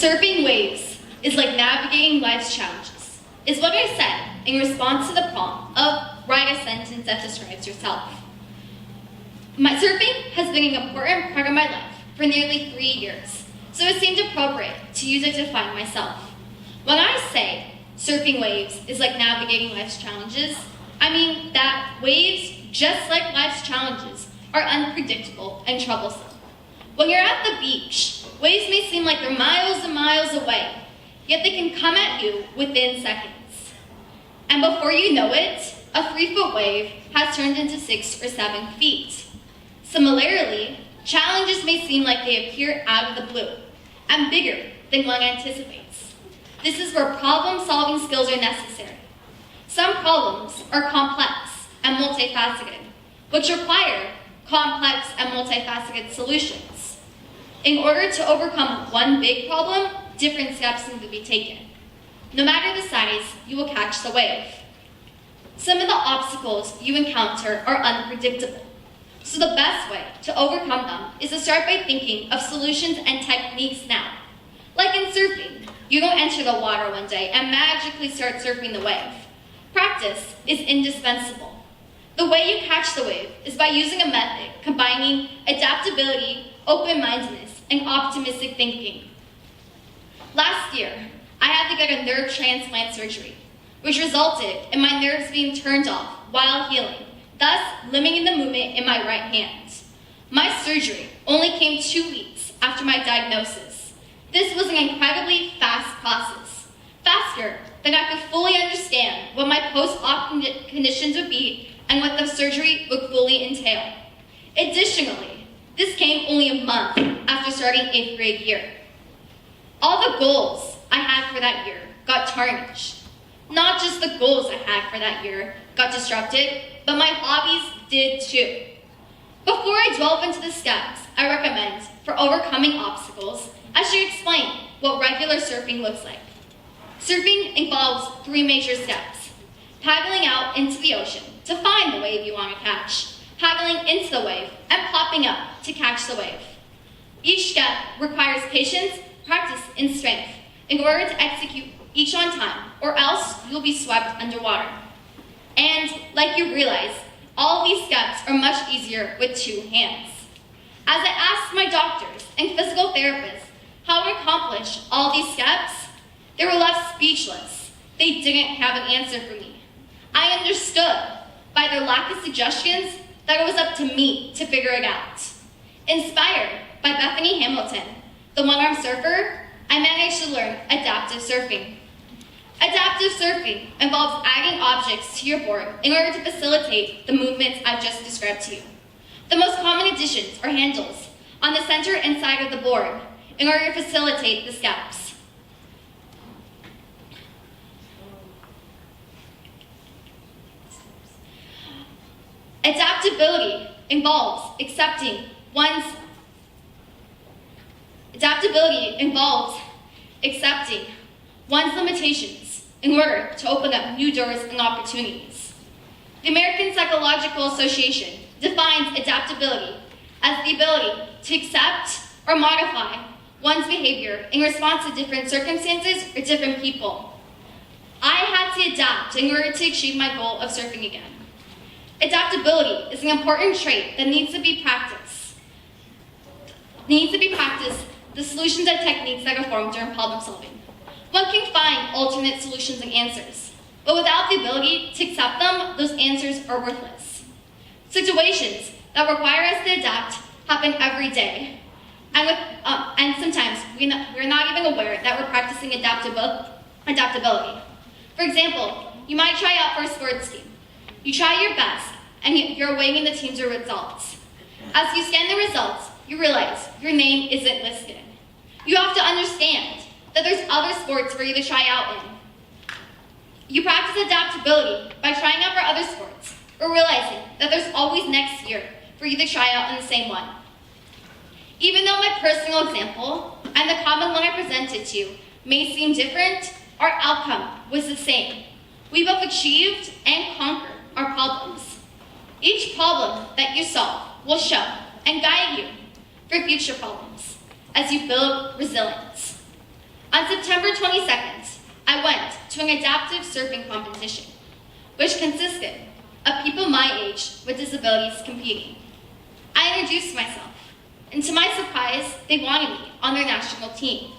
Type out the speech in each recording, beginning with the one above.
Surfing waves is like navigating life's challenges, is what I said in response to the prompt of write a sentence that describes yourself. My surfing has been an important part of my life for nearly 3 years, so it seemed appropriate to use it to define myself. When I say surfing waves is like navigating life's challenges, I mean that waves, just like life's challenges, are unpredictable and troublesome. When you're at the beach, waves may seem like they're miles and miles away, yet they can come at you within seconds. And before you know it, a 3-foot wave has turned into 6 or 7 feet. Similarly, challenges may seem like they appear out of the blue and bigger than one anticipates. This is where problem-solving skills are necessary. Some problems are complex and multifaceted, which require complex and multifaceted solutions. In order to overcome one big problem, different steps need to be taken. No matter the size, you will catch the wave. Some of the obstacles you encounter are unpredictable, so the best way to overcome them is to start by thinking of solutions and techniques now. Like in surfing, you don't enter the water one day and magically start surfing the wave. Practice is indispensable. The way you catch the wave is by using a method combining adaptability, open-mindedness, and optimistic thinking. Last year, I had to get a nerve transplant surgery, which resulted in my nerves being turned off while healing, thus limiting the movement in my right hand. My surgery only came 2 weeks after my diagnosis. This was an incredibly fast process, faster than I could fully understand what my post-op conditions would be and what the surgery would fully entail. Additionally, this came only a month after starting 8th grade year. All the goals I had for that year got tarnished. Not just the goals I had for that year got disrupted, but my hobbies did too. Before I delve into the steps I recommend for overcoming obstacles, I should explain what regular surfing looks like. Surfing involves 3 major steps: paddling out into the ocean to find the wave you want to catch, paddling into the wave, and popping up to catch the wave. Each step requires patience, practice, and strength in order to execute each on time, or else you'll be swept underwater. And like you realize, all these steps are much easier with 2 hands. As I asked my doctors and physical therapists how to accomplish all these steps, they were left speechless. They didn't have an answer for me. I understood by their lack of suggestions that it was up to me to figure it out. Inspired by Bethany Hamilton, the one-armed surfer, I managed to learn adaptive surfing. Adaptive surfing involves adding objects to your board in order to facilitate the movements I've just described to you. The most common additions are handles on the center and side of the board in order to facilitate the steps. Adaptability involves accepting one's limitations in order to open up new doors and opportunities. The American Psychological Association defines adaptability as the ability to accept or modify one's behavior in response to different circumstances or different people. I had to adapt in order to achieve my goal of surfing again. Adaptability is an important trait that needs to be practiced. The solutions and techniques that are formed during problem solving. One can find alternate solutions and answers, but without the ability to accept them, those answers are worthless. Situations that require us to adapt happen every day, and sometimes we're not even aware that we're practicing adaptability. For example, you might try out for a sports team. You try your best, and you're awaiting the team's results. As you scan the results, you realize your name isn't listed. You have to understand that there's other sports for you to try out in. You practice adaptability by trying out for other sports, or realizing that there's always next year for you to try out in the same one. Even though my personal example and the common one I presented to you may seem different, our outcome was the same. We both achieved and conquered our problems. Each problem that you solve will show and guide you for future problems as you build resilience. On September 22nd, I went to an adaptive surfing competition, which consisted of people my age with disabilities competing. I introduced myself, and to my surprise, they wanted me on their national team.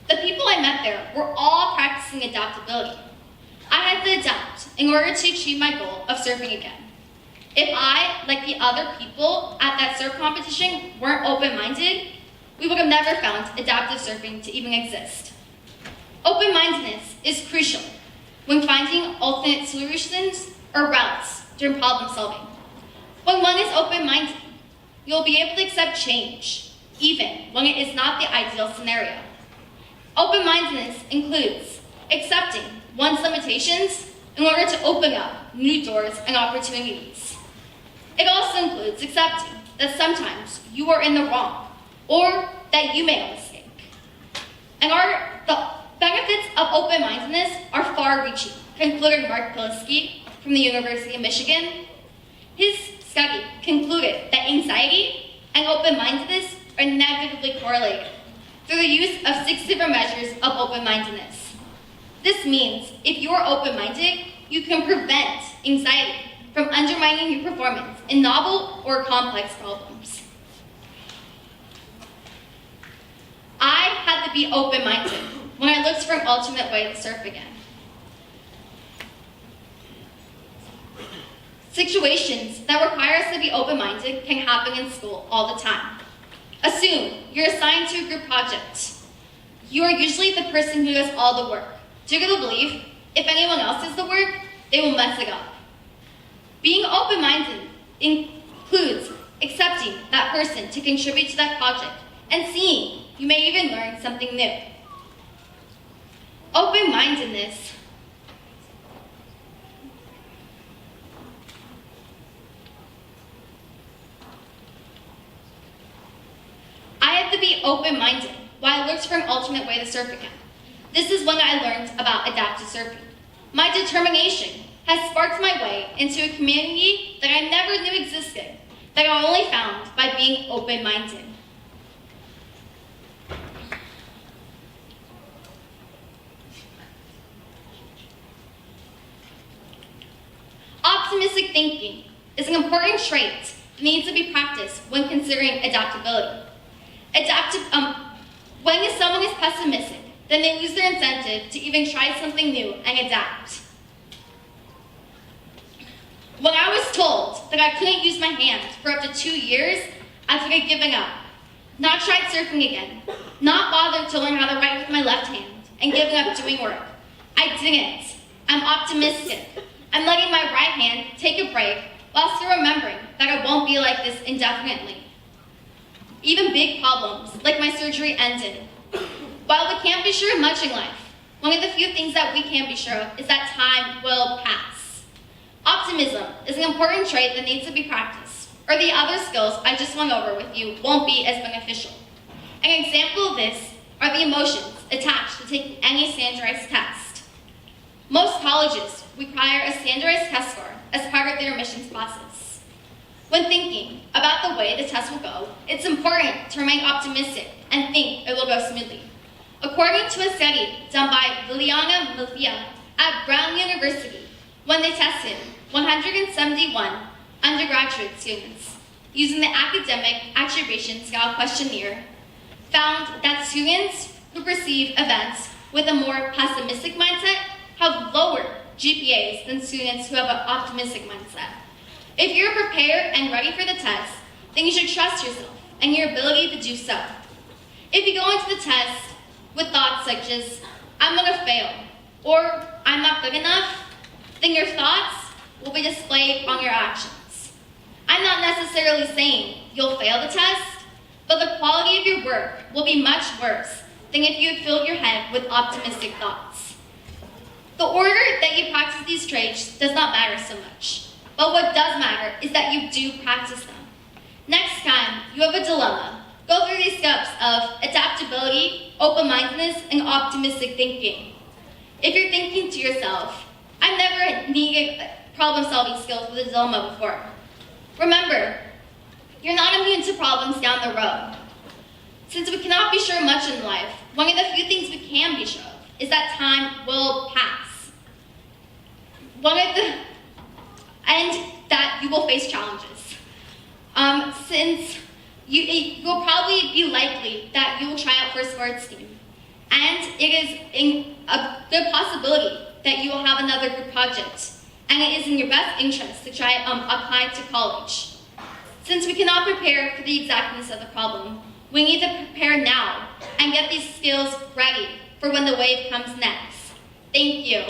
The people I met there were all practicing adaptability. I had to adapt in order to achieve my goal of surfing again. If I, like the other people at that surf competition, weren't open-minded, we would have never found adaptive surfing to even exist. Open-mindedness is crucial when finding alternate solutions or routes during problem solving. When one is open-minded, you'll be able to accept change, even when it is not the ideal scenario. Open-mindedness includes accepting one's limitations in order to open up new doors and opportunities. It also includes accepting that sometimes you are in the wrong, or that you made a mistake. And the benefits of open-mindedness are far-reaching, concluded Mark Pilisky from the University of Michigan. His study concluded that anxiety and open-mindedness are negatively correlated through the use of 6 different measures of open-mindedness. This means if you are open-minded, you can prevent anxiety from undermining your performance in novel or complex problems. I had to be open-minded when I looked for an alternate way to surf again. Situations that require us to be open-minded can happen in school all the time. Assume you're assigned to a group project. You are usually the person who does all the work, due to the belief if anyone else does the work, they will mess it up. Being open-minded includes accepting that person to contribute to that project and seeing you may even learn something new. Open-mindedness I had to be open-minded while I looked for an alternate way to surf again. This is when I learned about adaptive surfing. My determination has sparked my way into a community that I never knew existed, that I only found by being open-minded. Optimistic thinking is an important trait that needs to be practiced when considering adaptability. When someone is pessimistic, then they lose their incentive to even try something new and adapt. When I was told that I couldn't use my hand for up to 2 years, I could have given up, not tried surfing again, not bothered to learn how to write with my left hand, and given up doing work. I didn't. I'm optimistic. I'm letting my right hand take a break while still remembering that I won't be like this indefinitely. Even big problems, like my surgery, ended. While we can't be sure of much in life, one of the few things that we can be sure of is that time will pass. Optimism is an important trait that needs to be practiced, or the other skills I just went over with you won't be as beneficial. An example of this are the emotions attached to taking any standardized test. Most colleges require a standardized test score as part of their admissions process. When thinking about the way the test will go, it's important to remain optimistic and think it will go smoothly. According to a study done by Liliana Mafia at Brown University, when they tested 171 undergraduate students using the Academic Attribution Scale questionnaire, found that students who perceive events with a more pessimistic mindset have lower GPAs than students who have an optimistic mindset. If you're prepared and ready for the test, then you should trust yourself and your ability to do so. If you go into the test with thoughts such as, I'm gonna fail, or I'm not good enough, then your thoughts will be displayed on your actions. I'm not necessarily saying you'll fail the test, but the quality of your work will be much worse than if you had filled your head with optimistic thoughts. The order that you practice these traits does not matter so much. But what does matter is that you do practice them. Next time you have a dilemma, go through these steps of adaptability, open-mindedness, and optimistic thinking. If you're thinking to yourself, I've never needed problem-solving skills with a dilemma before. Remember, you're not immune to problems down the road. Since we cannot be sure much in life, one of the few things we can be sure of is that time will pass. And that you will face challenges. Since you will probably be likely that you will try out for a sports team. And it is a good possibility that you will have another group project. And it is in your best interest to try apply to college. Since we cannot prepare for the exactness of the problem, we need to prepare now and get these skills ready for when the wave comes next. Thank you.